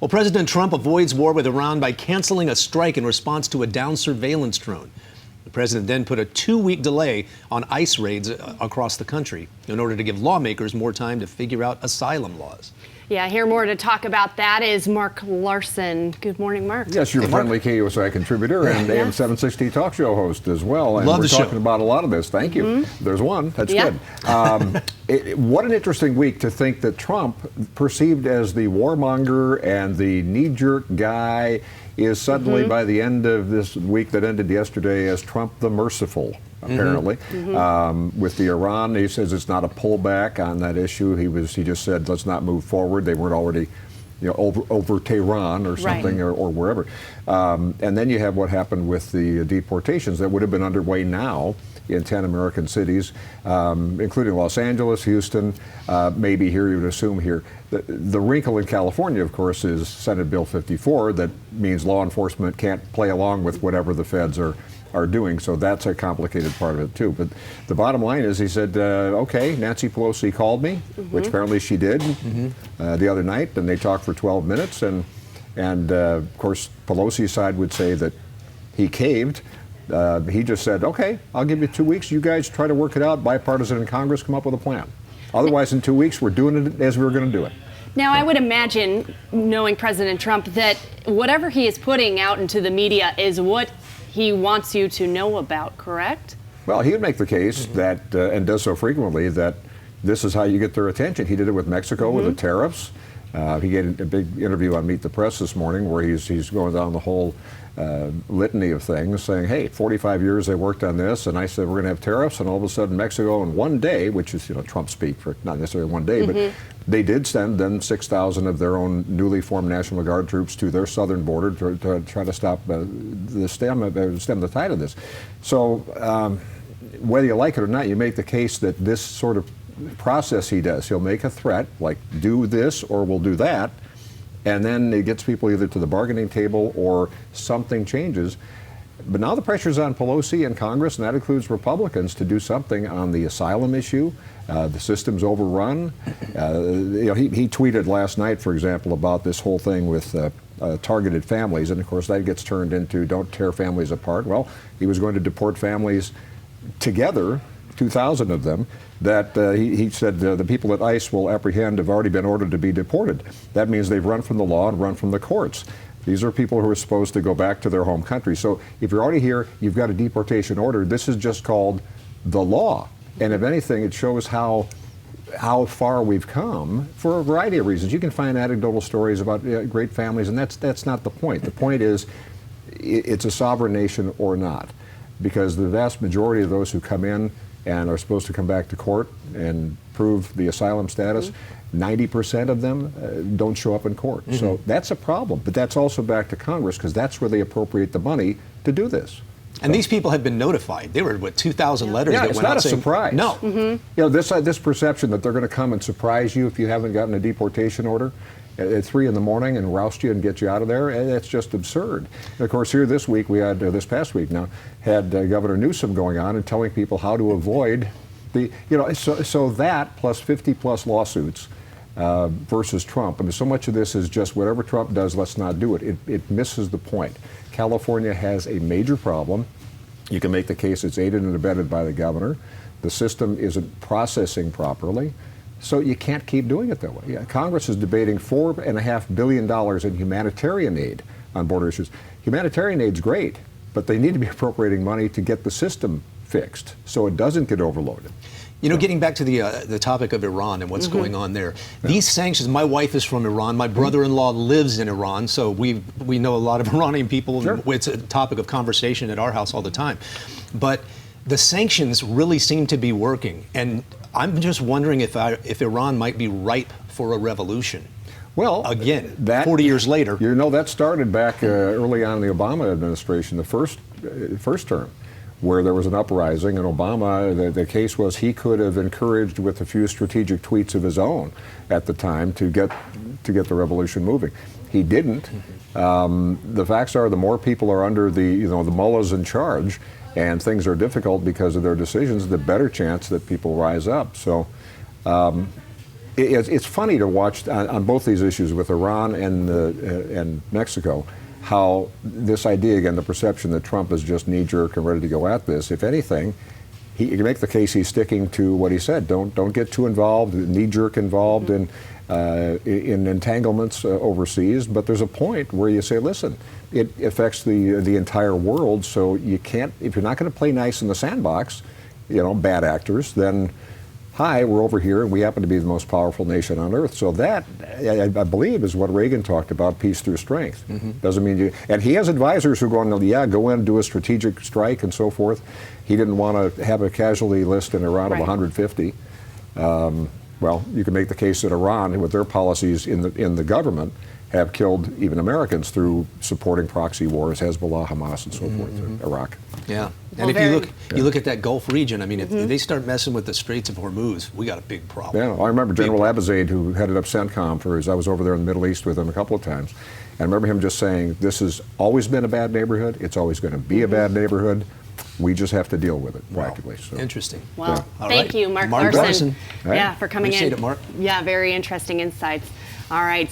Well, President Trump avoids war with Iran by canceling a strike in response to a downed surveillance drone. The president then put a 2-week delay on ICE raids across the country in order to give lawmakers more time to figure out asylum laws. Yeah, here more to talk about that is Mark Larson. Good morning, Mark. Yes, you're a friendly KUSI contributor and AM 760 talk show host as well. And we're talking about a lot of this. Thank you. There's one. That's good. What an interesting week to think that Trump, perceived as the warmonger and the knee-jerk guy, is suddenly, by the end of this week that ended yesterday, as Trump the merciful, apparently. With the Iran, he says it's not a pullback on that issue. He just said, let's not move forward. They weren't already over Tehran or something, or wherever. And then you have what happened with the deportations that would have been underway now in 10 American cities, including Los Angeles, Houston, maybe here, you would assume here. The wrinkle in California, of course, is Senate Bill 54. That means law enforcement can't play along with whatever the feds are doing, so that's a complicated part of it too. But the bottom line is, he said, okay, Nancy Pelosi called me, which apparently she did the other night, and they talked for 12 minutes, and of course, Pelosi's side would say that he caved. He just said, okay, I'll give you 2 weeks. You guys try to work it out. Bipartisan in Congress, come up with a plan. Otherwise, in 2 weeks, we're doing it as we were going to do it. Now, I would imagine, knowing President Trump, that whatever he is putting out into the media is what he wants you to know about, correct? Well, he would make the case that, and does so frequently, that this is how you get their attention. He did it with Mexico with the tariffs. He gave a big interview on Meet the Press this morning where he's going down the whole litany of things, saying, hey, 45 years they worked on this, and I said we're going to have tariffs, and all of a sudden Mexico in one day, which is Trump speak for not necessarily one day, but they did send then 6,000 of their own newly formed National Guard troops to their southern border to try to stop stem the tide of this. So whether you like it or not, you make the case that this sort of process he does, he'll make a threat like do this or we'll do that, and then it gets people either to the bargaining table or something changes. But now the pressure's on Pelosi and Congress, and that includes Republicans, to do something on the asylum issue. The system's overrun. He tweeted last night, for example, about this whole thing with targeted families, and of course that gets turned into don't tear families apart. Well, he was going to deport families together, 2,000 of them, that he said the people at ICE will apprehend have already been ordered to be deported. That means they've run from the law and run from the courts. These are people who are supposed to go back to their home country. So if you're already here, you've got a deportation order. This is just called the law. And if anything, it shows how far we've come for a variety of reasons. You can find anecdotal stories about great families, and that's not the point. The point is it's a sovereign nation or not, because the vast majority of those who come in and are supposed to come back to court and prove the asylum status, 90% of them don't show up in court. So that's a problem. But that's also back to Congress, because that's where they appropriate the money to do this. And these people have been notified. They were, 2,000 letters that went out saying... it's not a surprise. No. This perception that they're going to come and surprise you if you haven't gotten a deportation order at 3 in the morning and roust you and get you out of there, that's just absurd. And of course, here this week, we had, this past week now, had Governor Newsom going on and telling people how to avoid the, so that plus 50+ lawsuits versus Trump. I mean, so much of this is just whatever Trump does, let's not do it. It misses the point. California has a major problem. You can make the case it's aided and abetted by the governor. The system isn't processing properly. So you can't keep doing it that way. Congress is debating $4.5 billion in humanitarian aid on border issues. Humanitarian aid's great, but they need to be appropriating money to get the system fixed so it doesn't get overloaded. Getting back to the topic of Iran and what's going on there, these sanctions, my wife is from Iran, my brother-in-law lives in Iran, so we know a lot of Iranian people, and it's a topic of conversation at our house all the time. But the sanctions really seem to be working, and I'm just wondering if Iran might be ripe for a revolution. Well, again, 40 years later. That started back early on in the Obama administration, the first term, where there was an uprising, and Obama, the case was he could have encouraged with a few strategic tweets of his own at the time to get the revolution moving. He didn't. The facts are the more people are under the mullahs in charge, and things are difficult because of their decisions, the better chance that people rise up. So It's funny to watch on both these issues with Iran and Mexico, how this idea, again, the perception that Trump is just knee-jerk and ready to go at this. If anything, you can make the case he's sticking to what he said. Don't get too involved, knee-jerk involved in entanglements overseas. But there's a point where you say, listen, it affects the entire world. So you can't, if you're not going to play nice in the sandbox, bad actors, then hi, we're over here and we happen to be the most powerful nation on earth. So that, I believe, is what Reagan talked about, peace through strength. Doesn't mean you, and he has advisors who are going, yeah, go in, do a strategic strike and so forth. He didn't want to have a casualty list in Iran of 150. Well, you can make the case that Iran, with their policies in the government, have killed even Americans through supporting proxy wars, Hezbollah, Hamas, and so forth, Iraq. Yeah. Well, And if you look at that Gulf region, I mean, if they start messing with the Straits of Hormuz, we got a big problem. Yeah, I remember General Abizaid, who headed up CENTCOM I was over there in the Middle East with him a couple of times. And I remember him just saying, this has always been a bad neighborhood. It's always going to be a bad neighborhood. We just have to deal with it practically. So. Interesting. Well, All thank right. you, Mark Larson. Larson. Right. Yeah, for coming Appreciate in. it, Mark. Yeah, very interesting insights. All right.